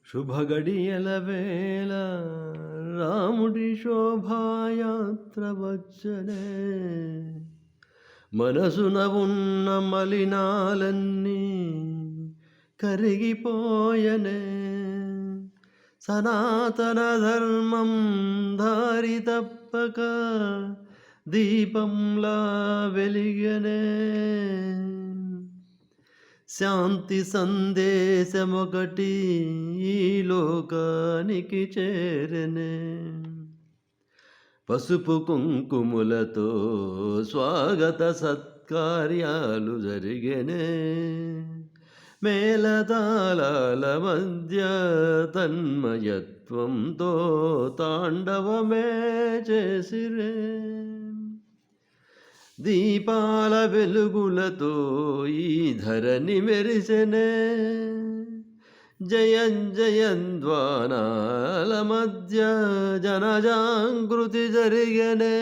శుభగడియల వేళ రాముడి శోభాయాత్ర వచ్చనే, మనసున ఉన్న మలినాలన్నీ కరిగిపోయనే. సనాతన ధర్మం దారి తప్పక దీపంలా వెలిగనే. శాంతి సందేశమొకటి ఈ లోకానికి చేరనే. పసుపు కుంకుములతో స్వాగత సత్కార్యాలు జరిగనే. మేళతాళాల మధ్య తన్మయత్వంతో తాండవమే చేసిరే. దీపాల వెలుగులతో ఈ ధరణి మెరిసెనే. జయధ్వానాల మధ్య జనజాగృతి జరిగనే.